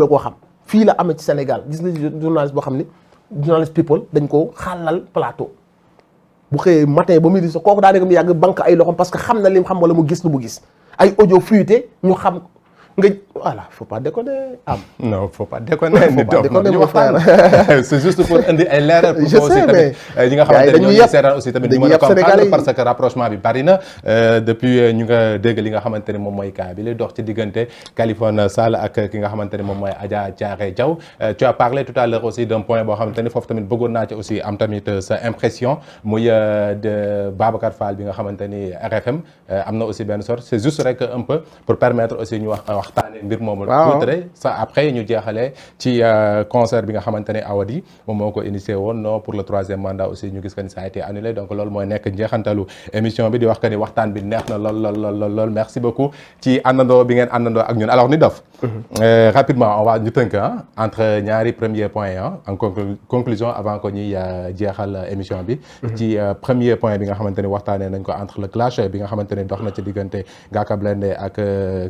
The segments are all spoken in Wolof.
la koo xam fii la amee ci Sénégal gis nga journaliste boo xam ne journaliste people dañ ko xaalal plateau bu xëyee matin ba midi sa kooku daa nekk mu yàgg banque ay loxom parce que xam na lim xam wala mu gis lu mu gis ay audio fuité ñu xam nga voilà faut pas déconner am. non faut pas déconner. faut pas déconner mon frère. C'est juste pour indi ay leeral. pour aussi tamit ñi nga xamante ne ñoo ñuy seetaan aussi tamit ñu mën a comprendre parce que rapprochement bi bari na depuis ñu nga dégg li nga xamante ne moom mooy cas bi lay dox ci diggante Kaliphone Sall ak ki nga xamante ne moom mooy Adja Thiaré Diaw. Tu as parlé tout à l'heure aussi d'un point boo xamante ne foofu tamit bëggoon naa ci aussi am tamit sa impression muy de Babacar Fall bi nga xamante ni RFM am na aussi benn sorte c'est juste rek un peu pour permettre aussi ñu waxtaanee mbir moomu tuuti rek ça après ñu jeexalee ci concert bi nga xamante ne Awadi moom moo ko initié woon non pour le 3e mandat aussi ñu gis que ni ça a été annulé donc loolu mooy nekk njeexantalu émission bi di wax que ni waxtaan bi neex na lool merci beaucoup ci àndandoo bi ngeen àndandoo ak ñun alors ni dof rapidement on va ñu tënk entre ñaari premier point en conclusion avant que ñuy jeexal émission bi ci premier point bi nga xamante ni waxtaanee nañ ko entre le clash bi nga xamante ni dox na ci diggante Ngaaka Blindé ak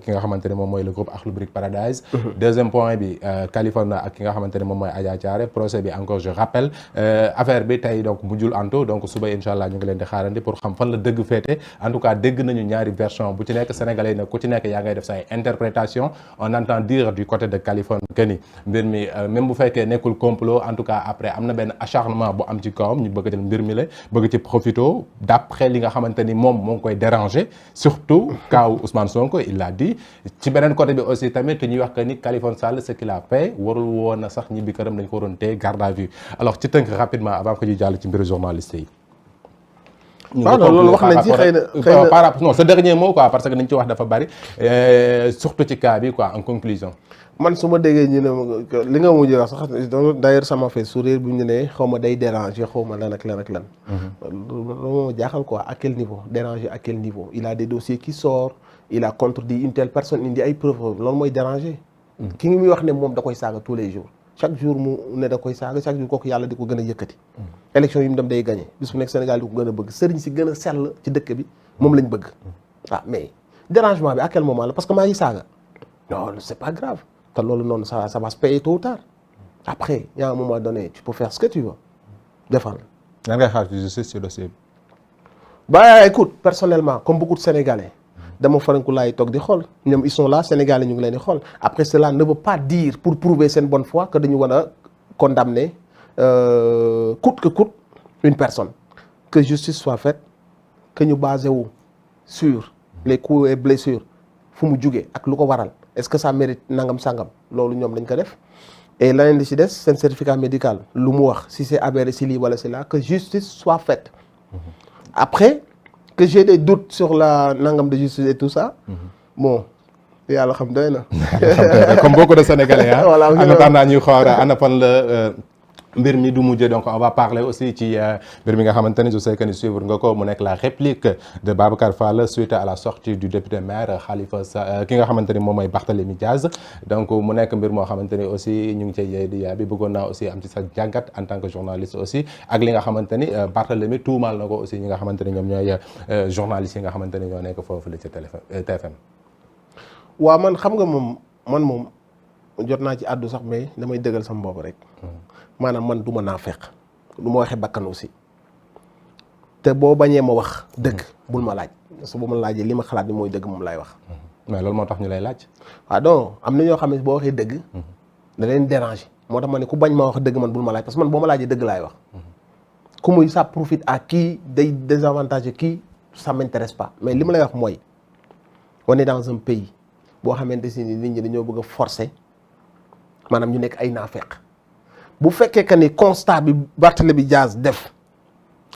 ki nga xamante ne moom mooy le groupe Akhlou Brick Paradise. Deuxième point bi Kaliphone ak ki nga xamante ne moom mooy Adja Thiaré procès bi encore je rappelle affaire bi tey donc mujjul antu donc suba incha allah ñu ngi leen di xaarandi pour xam fan la dëgg féete en tout cas dégg nañu ñaari version bu ci nekk sénégalais nag ku ci nekk yaa ngay def say interprétation on entend dire du côté de Kaliphone que ni mbir mi même bu fekkee nekkul complot en tout cas après am na benn acharnement bu am ci kawam ñu bëgg jël mbir mi la bëgg ci profito d'après li nga xamante ni moom moo ngi koy déranger surtout kaaw Ousmane Sonko il l'a dit ci beneen côté bi aussi tamit ñuy wax que ni Kaliphone Sall ce qu'il a fait warul woon na sax ñibbi këram dañ ko waroon téye garde à vue alors ci tënk rapidement avant que ñu jàll ci mbiru journaliste yi. loolu wax nañ ci xëy na par rapport non ce dernier mot quoi parce que dañ ci wax dafa bari surtout ci cas bi quoi en conclusion. man su ma déggee ñu ne li nga mujjee wax sax d'ailleurs ça m'a fait sourire bu ñu ne xaw ma day déranger xaw ma lan ak lan ak lan. loolu moo jaaxal quoi à quel niveau déranger à quel niveau il a des dossiers qui sortent il a contredit une telle personne indi ay preuves loolu mooy déranger. ki ngi muy wax ne moom da koy saaga tous les jours chaque jour mu ne da koy saaga chaque jour kooku yàlla di ko gën a yëkkati. élection yi mu dem day gagné bis bu nekk Sénégal di ko gën a bëgg sëriñ si gën a sell ci dëkk bi moom lañ bëgg. ah mais dérangement bi à quel moment la parce que maa ngi saaga non c'est pas grave. te loolu noonu ça va se payer tôt ou tard après il y a un moment donné tu peux faire ce que tu veux défendre. lan ngay xaar ci justice ci dossier bi. bah écoute personnellement comme beaucoup de Sénégalais dama faranku laay toog di xool ñoom ils sont là Sénégalais ñu ngi leen di xool après cela ne veut pas dire pour prouver seen bonne foi que dañu war a condamner coûte que coûte une personne que justice soit faite que ñu basé wu sur les coups et blessures fu mu jugee ak lu ko waral. Est-ce que ça mérite nangam sangam loolu ñoom dañ ko def et leneen li ci des seen certificat médical lu mu wax si c'est avéré si lii wala si là que justice soit faite après que j'ai des doutes sur la nangam de justice et tout ça bon yàlla xam doy na. comme beaucoup de Sénégalais ah. voilà en attendant ñuy xool ana fan la mbir mi du mujjee donc on va parler aussi ci mbir mi nga xamante ni je sais que ni suivre nga ko mu nekk la réplique de Babacar Fall suite à la sortie du député maire Khalifa Sall ki nga xamante ni moom mooy Barthélémy Diaz donc mu nekk mbir moo xamante ni aussi ñu ngi cay yee di yaa bi bëggoon naa aussi am ci sa jàngat en tant que journaliste aussi ak li nga xamante ni Barthélémy tuumaal na ko aussi ñi nga xamante ni ñoom ñooy journalistes yi nga xamante ni ñoo nekk foofu la ci TFM. waaw man xam nga moom jot naa ci àddu sax mais damay dëggal sama bopp rek. maanaam man du ma naafeq du ma waxee bakkan aussi te boo bañee ma wax dëgg bul ma laaj parce que bu ma laajee li ma xalaat ni mooy dëgg moom laay wax. mais loolu moo tax ñu lay laaj. waaw donc am na ñoo xam ne boo waxee dëgg. da leen déranger moo tax ma ne ku bañ ma wax dëgg man bul ma laaj parce que man boo ma laajee dëgg laay wax. ku muy ça profite à qui day désavantage qui ça m'intéresse pas mais li ma lay wax mooy on est dans un pays boo xamante si ni nit ñi dañoo bëgg a forcer maanaam ñu nekk ay naafeq. bu fekkee que ni constat bi Barthélémy Diaz def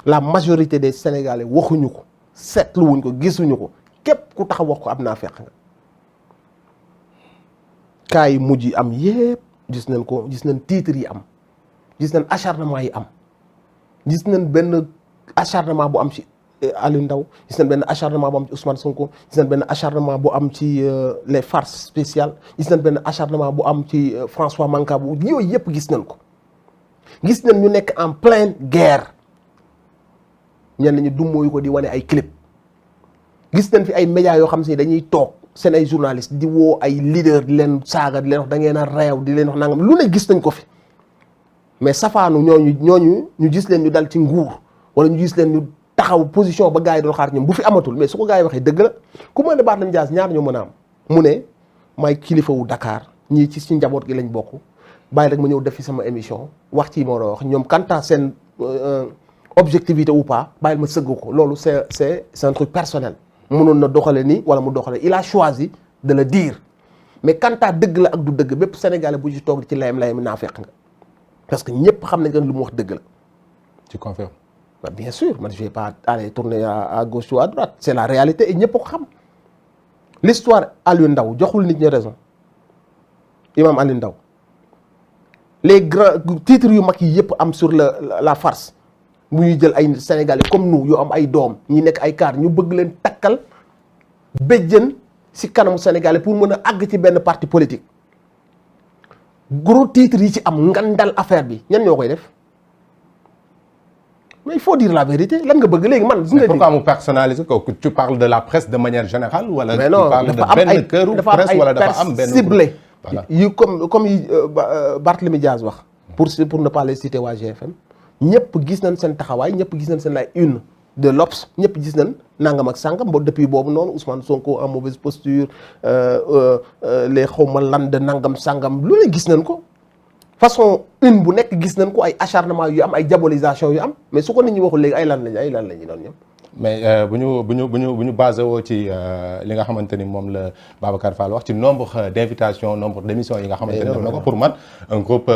la majorité des Sénégalais waxuñu ko seetluwuñ ko gisuñu ko képp ku taxaw wax ko am naa fekk nga cas yi mujj yi am yépp gis nañ ko gis nañ titres yi am gis nañ acharnement yi am gis nañ benn acharnement bu am ci Aliou Ndao gis nañ benn acharnement bu am ci Ousmane Sonko gis nañ benn acharnement bu am ci les forces spéciales gis nañ benn acharnement bu am ci François Mancabou yooyu yëpp gis nañ ko gis nañ ñu nekk en pleine guerre ñenn ñi dummóoyu ko di wane ay clip gis nañ fi ay médias yoo xam si dañuy toog seen ay journalistes di woo ay leader di leen saaga di leen wax da ngeen a réew di leen wax nangam lu ne gis nañ ko fi mais safaanu ñooñu ñu gis leen ñu dal ci nguur wala ñu gis leen ñu taxaw position ba gars yi doon xaar ñoom bu fi amatul mais su ko gars yi waxee dëgg la ku mel ne Barthélémy Dias ñaar ñoo mën a am mu ne may kilifa wu Dakar ñii ci njaboot gi lañ bokk bàyyi rek ma ñëw def fi sama émission wax ci moo doon wax ñoom quant à seen objectivité ou pas bàyyil ma sëgg ko loolu c'est un truc personnel mënoon na doxale nii wala mu doxale il a choisi de le dire mais quant à dëgg la ak du dëgg bépp Sénégalais bu ci toog ci layam naa fekk nga parce que ñëpp xam nañ que lu mu wax dëgg la. tu confirmes. bien sûr man je vais pas aller tourner à gauche ou à droite c'est la réalité et ñëpp ko xam l'histoire Aliou Ndao joxul nit ñi raison imam Aliou Ndao les grands titres yu mag yi yëpp am sur la farce bu ñuy jël ay Sénégalais comme nous yoo am ay doom ñi nekk ay kaar ñu bëgg leen takkal béjjën ci kanamu Sénégalais pour mën a àgg ci benn parti politique gros titres yi ci am ngandal affaire bi ñan ñoo koy def mais il faut dire la vérité lan nga bëgg léegi man. mais pourquoi mu personnaliser ko tu parles de la presse de manière générale. wala tu parles de benn këru presse wala dafa am benn ciblé. voilà yu comme yi Barthélémy Dias wax. pour ne pas les citer waa GFM. ñëpp gis nañ seen taxawaay ñëpp gis nañ seen ay une de l'Obs ñëpp gis nañ nangam ak sàngam ba depuis boobu noonu Ousmane Sonko en mauvaise posture les xawma lan de nangam sàngam lu ne gis nañ ko façon une bu nekk gis nañ ko ay acharnement yu am ay diabolisation yu am mais su ko nit ñi waxul léegi ay lan la ñu doon ñoom. mais bu ñu basé woo ci li nga xamante ni moom la Babacar Fall wax ci nombre d'invitations nombre d'émissions yi nga xamante ni def na ko pour man un groupe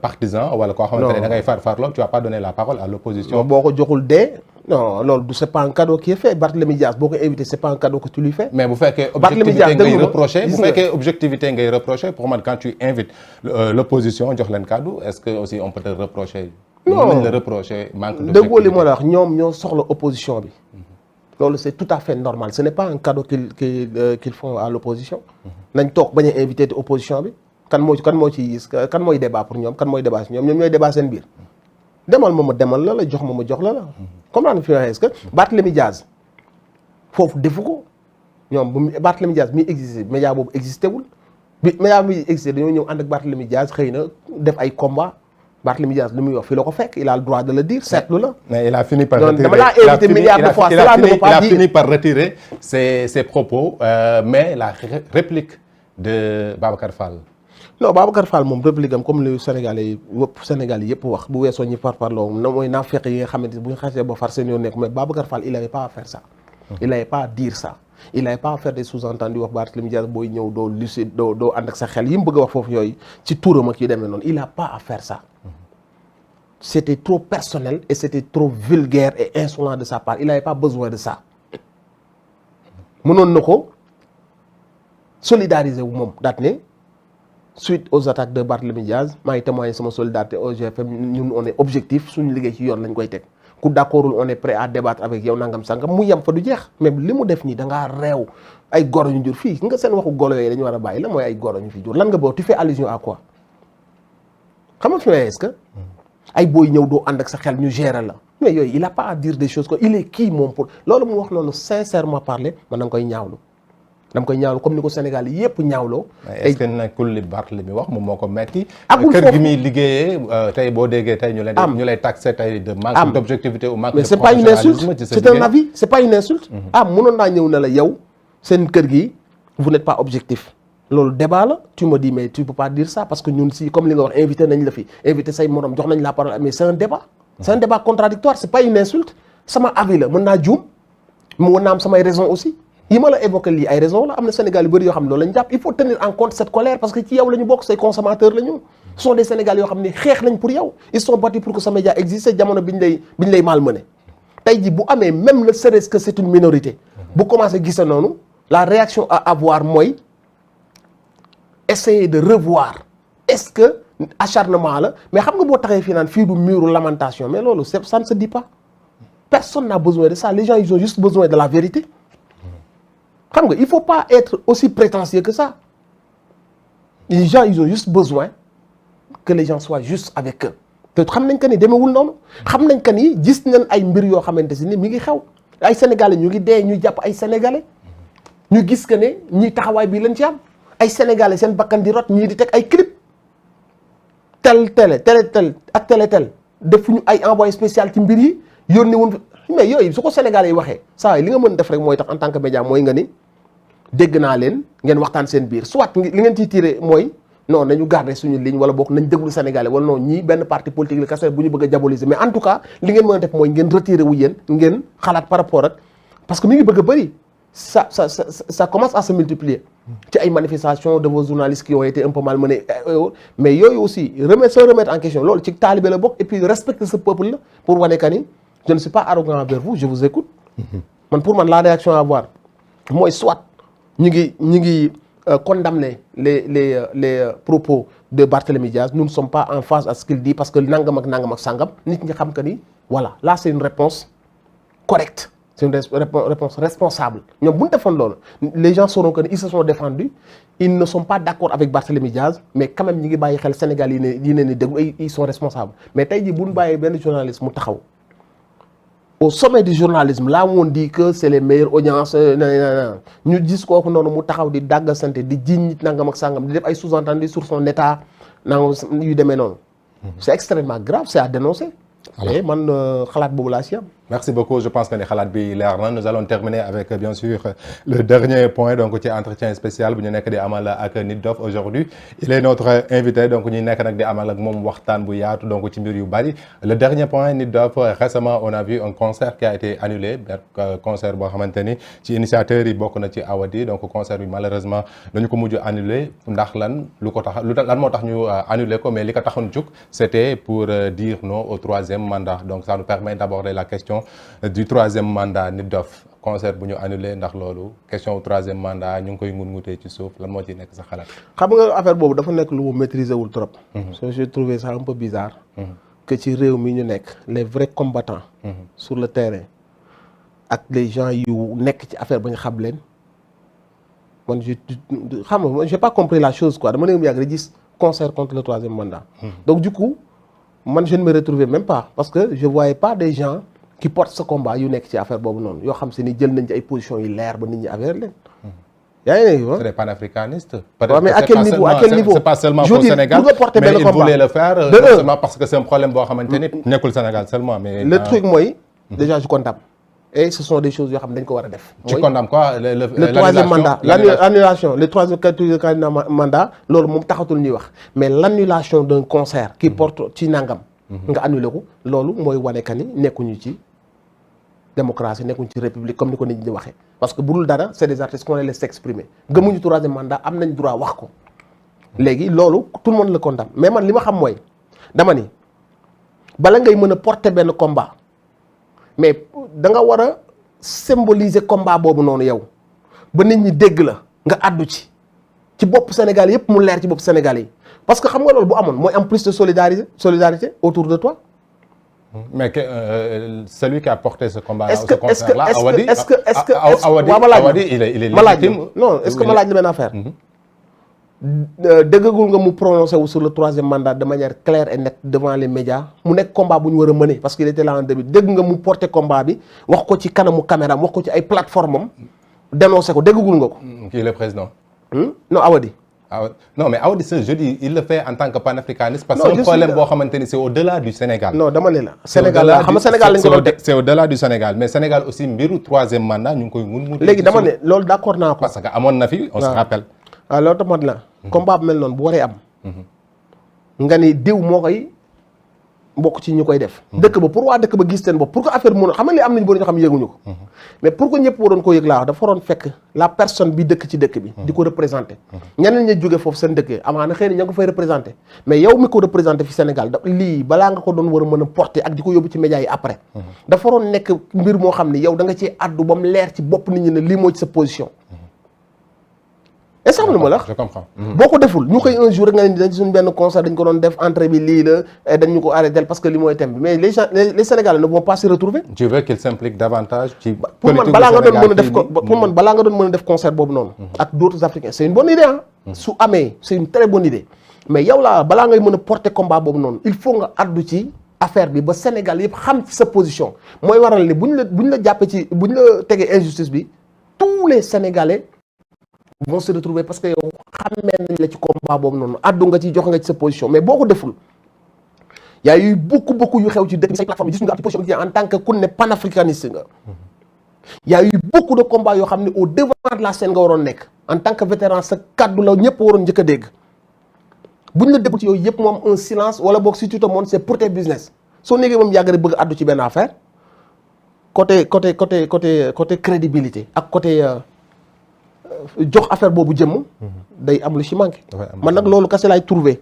partisan wala koo xamante ne da ngay farloo tu vas pas donner la parole à l'opposition. boo ko joxul dee non loolu du c'est pas un cadeau qui est fait Barthélémy Dias boo ko invité c'est pas un cadeau que tu lui fais. mais bu fekkee objectivité ngay reprocher pour man quand tu invites l'opposition jox leen cadeau est-ce que aussi on peut te reprocher. non mën nañ la reprocher manque de déggoo li ma la wax ñoom ñoo soxla opposition bi loolu c'est tout à fait normal ce n'est pas un cadeau qu'ils font à l'opposition nañ toog bañ a invité te opposition bi kan mooy débat pour ñoom kan mooy débat si ñoom ñooy débat seen biir demal ma demal la jox ma jox la comprendre nga fi waxee est-ce que Barthélémy Dias foofu defu ko ñoom bu Barthélémy Dias mi existé média boobu existé wul bi média bi existé dañoo ñëw ànd ak Barthélémy Dias xëy na def ay combat Barthélémy Dias li muy wax fii la ko fekk il a le droit de le dire seetlu la. mais il a fini par retirer dama laa invité milliards de fois cela ne veut pas dire il a fini par retirer ses propos mais la réplique de Babacar Fall. non Babacar Fall moom réplique am comme li Sénégalais yëpp wax bu weesoo ñi parparloo na mooy naafeq yi nga xamante bu ñu xasee ba far seen yoon nekk mais Babacar Fall il avait pas à faire ça. il avait pas à dire ça. il n'avait pas à faire des sous-entendus wax Barthélémy Dias booy ñëw doo lucide doo ànd ak sa xel yi mu bëgg a wax foofu yooyu ci turam ak yu demee noonu il n'a pas à faire ça. C'était trop personnel et c'était trop vulgaire et insolent de sa part il n'avait pas besoin de ça mënoon na ko solidariser wu moom daat ne suite aux attaques de Barthélémy Dias maa ngi témoigner sama solidarité au GFM ñun on est objectif suñu liggéey ci yoon lañ koy teg ku d'accordul on est prêt à débattre avec yow nangam sangam mu yem fa du jeex mais li mu def nii da ngaa réew ay goro ñu jur fii nga seen waxu golo yooyu dañu war a bàyyi la mooy ay goro ñu fi jur lan nga boo tu fais allusion à quoi xam nga fi est-ce que ay booy ñëw doo ànd ak sa xel ñu gérer la mais yooyu il a pas à dire des choses que il est qui moom pour loolu mu wax noonu sincèrement parler man da nga koy ñaawlu dama koy ñaawlu comme ni ko Sénégal yépp ñaawloo. est-ce que nekkul li Barthélémy wax moom moo ko metti agul kër gi muy liggéeyee tey boo déggee tey ñu lay taxé tey de manque d'objectivité ou manque de professionnalisme ci sa c'est un avis c'est pas une insulte mënoon naa ñëw ne la yow seen kër gi vous n'êtes pas objectif loolu débat la tu me dis mais tu peux pas dire ça parce que ñun si comme li nga wax invité nañ la fi invité say morom jox nañ la parole mais c'est un débat contradictoire c'est pas une insulte sama avis la mën naa juum mën naa am samay raison aussi yi ma la évoqué lii ay raison la am na Sénégal yu bëri yoo xam ne loolu lañ jàpp il faut tenir en compte cette colère parce que ci yow la ñu bokk say consommateurs la ñu ce sont des Sénégalais yoo xam ne xeex nañ pour yow ils sont battus pour que sa média existe jamono biñ lay malmené tey ji bu amee même ne serait-ce que c'est une minorité bu commencé gise noonu la réaction à avoir mooy essayer de revoir est-ce que acharnement la mais xam nga boo taxee fii naan fii du muru lamentation mais loolu ça ne se dit pas personne n'a besoin de ça les gens ils ont juste besoin de la vérité xam nga il faut pas être aussi prétentieux que ça les gens ils ont juste besoin que les gens soient juste avec eux te xam nañ que ni demewul noonu xam nañ que ni gis nañ ay mbir yoo xamante si ni mi ngi xew ay sénégalais ñu ngi dee ñu jàpp ay sénégalais ñu gis que ne ñii taxawaay bii lañ ci am ay sénégalais seen bakkan di rot ñii di teg ay clip tel ak tel defuñu ay envoyé spécial ci mbir yi yónni woon mais yooyu su ko sénégalais yi waxee saa li nga mën def rek mooy tax en tant que média mooy nga ni dégg naa leen ngeen waxtaan seen biir soit li ngeen ciy tiré mooy non nañu garder suñu ligne wala boog nañ déglu sénégalais wala non ñii benn parti politique la kese bu ñu bëgg a diaboliser mais en tout cas li ngeen mën a def mooy ngeen retiré wu yéen ngeen xalaat par rapport ak parce que mi ngi bëgg a bëri ça commence à se multiplier ci ay manifestations de vos journalistes qui ont été un peu malmenés mais yooyu aussi remettre en question loolu ci taalibe la bokk et puis respecter ce peuple là pour wane que ni je ne suis pas arrogant envers vous je vous écoute man pour man la réaction à avoir mooy soit ñu ngi condamner les propos de Barthélémy Diaz nous ne sommes pas en phase à ce qu'il dit parce que nangam ak sangam nit ñi xam que ni voilà là c'est une réponse correcte c'est une réponse responsable ñoom bu ñu defoon loolu les gens sauront que ils se sont défendus ils ne sont pas d'accord avec Barthélémy Diaz mais quand même ñi ngi bàyyi xel Sénégal yi ne ni déglu ils sont responsables mais tey jii bu ñu bàyyee benn journaliste mu taxaw au sommet du journalisme là on dit que c'est les meilleures audiences ñu gis kooku noonu mu taxaw di dàgga santé di jiñ nit nangam ak sangam di def ay sous-entendus sur son état nangam yu demee noonu c'est extrêmement grave c'est à dénoncer et man xalaat boobu laa si am. Merci beaucoup je pense que ni xalaat bi leer na nous allons terminer avec bien sûr le dernier point donc ci entretien spécial bu ñu nekk di amal ak Nit Doff aujourd'hui il est notre invité donc ñu nekk nag di amal ak moom waxtaan bu yaatu donc ci mbir yu bari le dernier point Nit Doff récemment on a vu un concert qui a été annulé concert boo xamante ni ci initiateurs yi bokk na ci Awadi donc concert bi malheureusement dañu ko mujj annulé ndax lan lan moo tax ñu annulé ko mais li ko taxoon jóg c'était pour dire non au troisième mandat donc ça nous permet d'aborder la question du troisième mandat Nit Doff concert bu ñu annulé ndax loolu question au troisième mandat ñu ngi koy ngun-ngutee ci suuf lan moo ciy nekk sa xalaat. xam nga affaire boobu dafa nekk lu mu maîtriser wul trop. j'ai trouvé ça un peu bizarre. que ci réew mi ñu nekk les vrais combattants. sur le terrain ak les gens yu nekk ci affaire ba ñu xam leen man j'ai pas compris la chose quoi dama ne mu yàgg rek gis concert contre le troisième mandat. donc du coup man je ne me retrouvais même pas parce que je voyais pas des gens qui portent ce combat yu nekk ci affaire boobu noonu yoo xam si ni jël nañ ci ay positions yu leer ba nit ñi affaire leen. yaa ngi ne c'est des panafricanistes. Ouais, mais à quel niveau c'est pas seulement pour Sénégal mais ils voulaient le faire non seulement parce que c'est un problème boo xamante ni nekkul Sénégal seulement mais. le truc mooy déjà je condamne et ce sont des choses yoo xam ne dañ ko war a def. tu condamnes quoi le troisième mandat l'annulation le troisième mandat loolu moom taxatul ñuy wax mais l'annulation d'un concert qui porte ci nangam. nga annulé ko loolu mooy wane que ni nekkuñu ci démocratie nekkuñu ci république comme ni ko nit ñi di waxee parce que bu dul dara c'est des artistes qu'on les laisse s'exprimer gëmuñu troisième mandat am nañ droit wax ko léegi loolu tout le monde le condamne mais man li ma xam mooy dama ni bala ngay mën a porter benn combat mais da nga war a symboliser combat boobu noonu yow ba nit ñi dégg la nga àddu ci bopp Sénégal yépp mu leer ci bopp Sénégal yi parce que xam nga loolu bu amoon mooy am plus de solidarité autour de toi. mais que celui qui a porté ce combat là est-ce que Awadi il est légitime non est-ce que ma laaj la benn affaire. déggagul nga mu prononcé wu sur le troisième mandat de manière claire et nette devant les médias mu nekk combat bu ñu war a mener parce qu'il était là en début dégg nga mu porté combat bi wax ko ci kanamu caméra wax ko ci ay plateforme am dénoncé ko déggagul nga ko. qui est le président. non Awadi. non mais Awadi ce jeudi il le fait en tant que panafricaniste parce que c'est un problème boo xamante ni c'est au-delà du Sénégal. non dama ne la Sénégal la xam nga Sénégal lañ ko doon teg c'est au-delà du Sénégal mais Sénégal aussi mbiru troisième mandat ñu ngi koy mun. léegi dama ne loolu d'accord naa ko. parce que amoon na fi on se rappelle. waaw loolu tamit la. combat bu mel noonu bu waree am. nga ni diw moo koy bokk ci ñu koy def. dëkk ba pour waa dëkk ba gis seen bopp pour que affaire mun a xam nga li am nañu bëri ñoo xam yëguñu ko. mais pour que ñëpp waroon koo yëg laa wax dafa waroon fekk la personne bi dëkk ci dëkk bi. di ko représenter. ñeneen ña jóge foofu seen dëkk amaana xëy na ña nga ko fay représenter mais yow mi ko représenter fi Sénégal lii balaa nga ko doon war a mën a porter ak di ko yóbbu ci médias yi après. dafa waroon nekk mbir moo xam ne yow da nga ciy addu ba mu leer ci bopp nit ñi ne lii moo ci sa position. est-ce que xam nga la je comprends. boo ko deful ñu koy un jour rek nga ne dañ suñu benn concert dañ ko doon def entrée bi lii la dañ ñu ko arrêté parce que li mooy thème bi mais les gens les Sénégalais ne vont pas se retrouver. tu veux qu'il s'implique davantage ci pour man balaa nga doon mën a def ko pour man balaa nga doon mën a def concert boobu noonu. ak d'autres Africains c'est une bonne idée ah. su amee c'est une très bonne idée. mais yow laa balaa ngay mën a porter combat boobu noonu il faut nga addu ci affaire bi ba Sénégal yëpp xam ci sa position mooy waral ni buñ la jàppee ci buñ la tegee injustice bi tous les Sénégalais. vont se retrouver parce que yow xamee nañ la ci combat boobu noonu addu nga ci jox nga ci sa position mais boo ko deful y a eu beaucoup yu xew ci dëkk bi say plateforme gis nga am ci position bi en tant que ku ne panafricaniste nga y a eu beaucoup de combats yoo xam ne au devant de la scène nga waroon nekk en tant que vétéran sa kaddu la ñëpp waroon njëkk a dégg buñ la déglu ci yooyu yëpp moom un silence wala boog si tu te montres c'est pour tes business soo nekkee moom yàgg rek bëgg addu ci benn affaire côté crédibilité ak côté jox affaire boobu jëmm day am lu ci manqué man nag loolu kese laay trouvé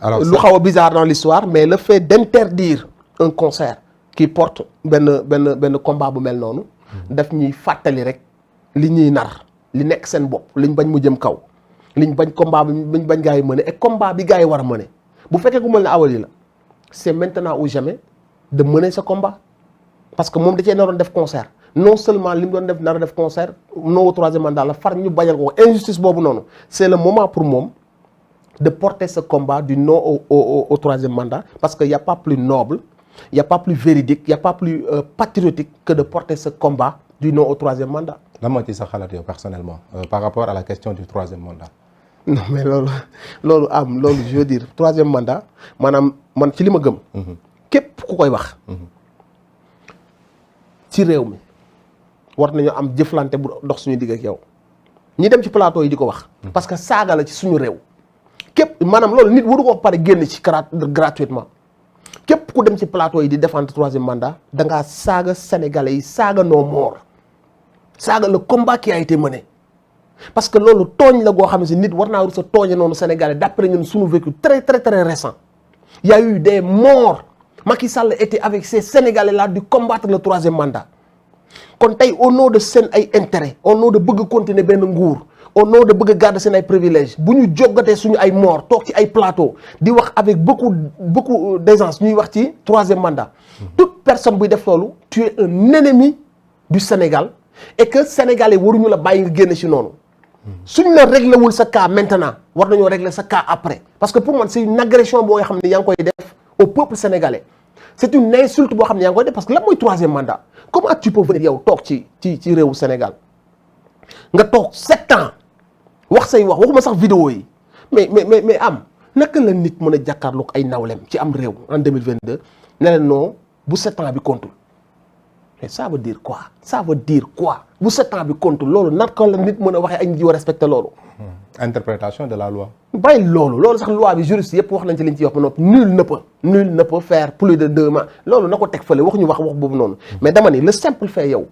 lu xaw a bizarre dans l'histoire mais le fait d'interdire un concert qui porte benn combat bu mel noonu daf ñuy fàttali rek li ñuy nar li nekk seen bopp liñ bañ mu jëm kaw liñ bañ combat bi liñ bañ gars yi mëne et combat bi gars yi war a mëne bu fekkee ku mel ne Awali la c'est maintenant ou jamais de mener ce combat parce que moom da cee naroon def concert non seulement li mu doon def nar a def concert non au troisième mandat la far ñu bañal ko injustice boobu noonu c'est le moment pour moom de porter ce combat du non au troisième mandat parce que y a pas plus noble y a pas plus véridique y a pas plus patriotique que de porter ce combat du non au troisième mandat. lan moo ci sa xalaat yow personnellement par rapport à la question du troisième mandat. non mais loolu je veux dire troisième mandat maanaam man ci li ma gëm. képp ku koy wax. ci réew mi war nañoo am jëflante bu dox suñu digg ak yow ñi dem ci plateau yi di ko wax. parce que saaga la ci suñu réew. képp maanaam loolu nit waru ko pare génn ci gratuitement képp ku dem ci plateau yi di défendre troisième mandat da ngaa saaga sénégalais yi saaga nos morts saaga le combat qui a été mené parce que loolu tooñ la goo xam ne si nit war naa rus a tooñe noonu sénégalais d'après ñun suñu vécu très très très récent il y a eu des morts Macky Sall était avec ces sénégalais là di combattre le troisième mandat kon tey au nom de seen ay intérêt au nom de bëgg continuer benn nguur au nom de bëgg a garder seen ay privilèges bu ñu jógatee suñu ay morts toog ci ay plateau di wax avec beaucoup d'aisance ñuy wax ci troisième mandat toute personne buy def loolu tu es un ennemi du Sénégal et que sénégalais waruñu la bàyyi nga génn ci noonu suñ la réglé wul sa cas maintenant war nañoo régler sa cas après parce que pour moi c'est une agression boo xam ne yaa ngi koy def au peuple sénégalais c'est une insulte boo xam ne yaa ngi koy def parce que lan mooy troisième mandat comment tu peux venir yow toog ci réewu Sénégal nga toog 7 ans wax say wax waxuma sax vidéo yi mais am naka la nit mën a jàkkaarloog ay nawlem ci am réew en 2022 ne leen non bu 7 ans bi comptul mais ça veut dire quoi bu 7 ans bi comptul loolu naka la nit mën a waxee ay nit yoo respecté loolu. interprétation de la loi. bàyyi loolu sax loi bi juriste yëpp wax nañ ci liñ ci wax ba noppi nul ne peut faire plus de 2 mois loolu na ko teg fële wax boobu noonu. mais dama ni le simple fait yow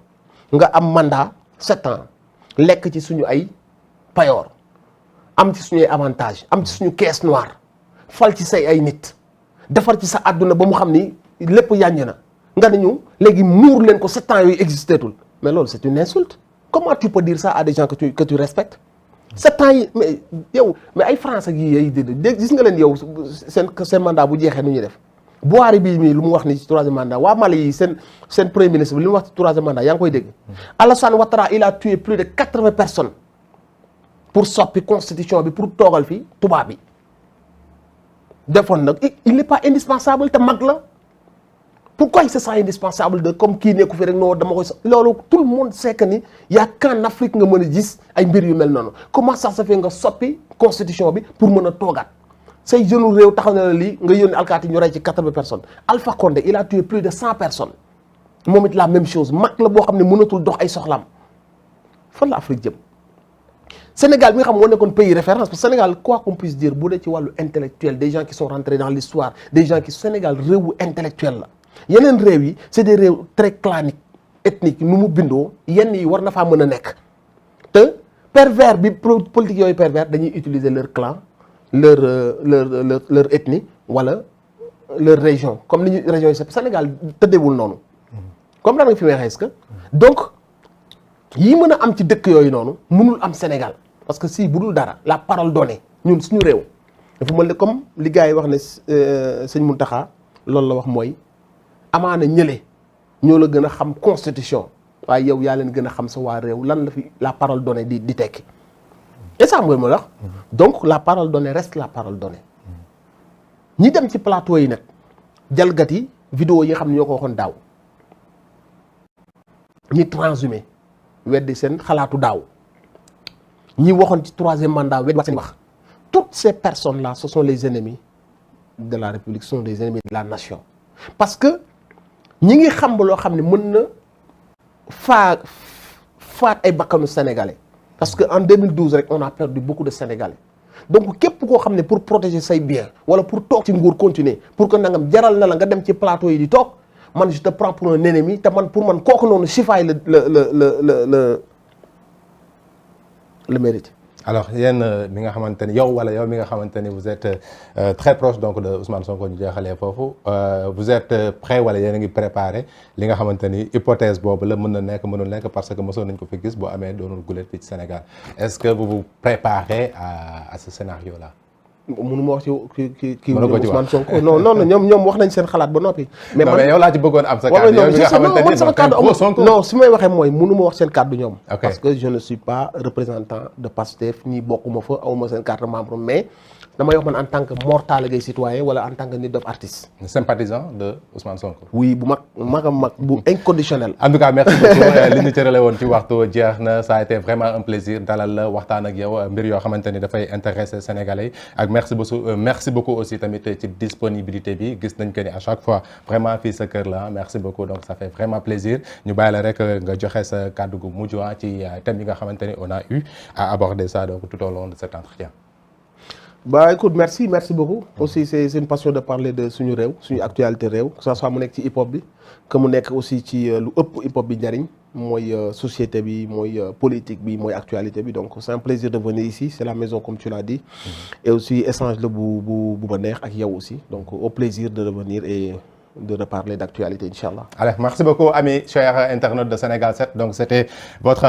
nga am mandat 7 ans lekk ci suñu ay payoor am ci suñuy avantage am ci suñu caisse noire fal ci say ay nit defar ci sa àdduna ba mu xam ni lépp yàññ na nga ne ñu léegi muur leen ko 7 ans yooyu existeetul mais loolu c'est une insulte comment tu peux dire ça à des gens que tu respectes 7 ans yi mais ay France ak yi gis nga leen yow seen mandat bu jeexee nu ñuy def Buhari bii mii lu mu wax ni ci troisième mandat waa Mali yi seen premier ministre bi li mu wax ci troisième mandat yaa ngi koy dégg Alassane Ouattara il a tué plus de 80 personnes pour soppi constitution bi pour toogal fi tubaab bi defoon nag il n'est pas indispensable te mag la pourquoi il se sent indispensable de comme kii nekku fi rek non dama koy loolu tout le monde sait que ni y a qu'en Afrique nga mën a gis ay mbir yu mel noonu comment ça se fait nga soppi constitution bi pour mën a toogaat say jeunes réew taxaw na la lii nga yónni alkaati ñu rey ci 80 personnes Alpha Condé il a tué plus de 100 personnes moom it la même chose mag la boo xam ne mënatul dox ay soxlaam fan la Afrique jëm Sénégal bi nga xam moo nekkoon pays référence parce que Sénégal quoi qu'on puisse dire bu dee ci wàllu intellectuel des gens qui sont rentrés dans l'histoire des gens qui Sénégal réewu intellectuel la yeneen réew yi c'est des réew très claniques ethniques nu mu bindoo yenn yi war na faa mën a nekk te pervers bi politique yooyu pervers dañuy utiliser leur clan leur ethnie wala leur région comme ni ñu région yi Sénégal tëddeewul noonu comme daan nga fi may xees que donc yi mën a am ci dëkk yooyu noonu mënul am Sénégal parce que si bu dul dara la parole donnée ñun suñu réew dafa mel ne comme li gars yi wax ne sëñ Mountakha loolu la wax mooy amaana ñële ñoo la gën a xam constitution waaye yow yaa leen gën a xam sa waa réew lan la fi la parole donnée di tekki et ça mooy ma wax donc la parole donnée reste la parole donnée ñi dem ci plateau yi nag jalgati vidéo yi nga xam ne ñoo ko waxoon daaw ñi transhumé weddi seen xalaatu daaw ñi waxoon ci 3e mandat wet seen wax toutes ces personnes là ce sont les ennemis de la République, ce sont les ennemis de la nation parce que ñi ngi xam ba loo xam ne mën na faat ay bakkanu sénégalais parce que en 2012 rek on a perdu beaucoup de sénégalais donc képp koo xam ne pour protéger say biens wala pour toog ci nguur continuer pour que nangam jaral na la nga dem ci plateau yi di toog man je te prends pour un ennemi te man pour man kooku noonu chifaay le mérite. alors yéen mi nga xamante ni yow wala yow mi nga xamante ni vous êtes très proche donc de Ousmane Sonko ñu jeexalee foofu vous êtes prêt wala yéen a ngi préparé li nga xamante ni hypothèse boobu la mën na nekk mënul nekk parce que mosoon nañ ko fi gis boo amee doonul gulet fii ci Sénégal est-ce que vous vous préparez à ce scénario là. mënuma wax ci Ousmane Sonko non ñoom wax nañ seen xalaat ba noppi. mais yow laa ci bëggoon am sa kàddu yow mi nga xamante ni sama kàddu amul non su may waxee mooy mënuma wax seen kàddu ñoom. parce que je ne suis pas représentant de Pastef ñi bokkuma fa awma seen carte membre mais damay wax man en tant que Mor Talla Gueye citoyen wala en tant que nit dof artiste. sympathisant de Ousmane Sonko. oui bu mag bu inconditionnel. en tout cas merci beaucoup li ñu cërale woon ci waxtu jeex na ça a été vraiment un plaisir dalal la waxtaan ak yow mbir yoo xamante ni dafay intéresser Sénégalais ak merci beaucoup aussi tamit ci disponibilité bi gis nañ que ni à chaque fois vraiment fii sa kër la merci beaucoup donc ça fait vraiment plaisir ñu bàyyi la rek nga joxe sa kàddu gu mujj ci thème yi nga xamante ni on a eu à aborder ça donc tout au long de cet entretien. Bah écoute merci beaucoup aussi c'est une passion de parler de suñu réew suñu actualité réew que ça soit mu nekk ci hip hop bi que mu nekk aussi ci lu ëpp hip hop bi njariñ mooy société bi mooy politique bi mooy actualité bi donc c'est un plaisir de venir ici c'est la maison comme tu l'as dit et aussi échange la bu ma neex ak yow aussi donc au plaisir de revenir et de reparler d'actualité inchallah. Allez merci beaucoup amis chers internautes de Sénégal 7 donc c'était votre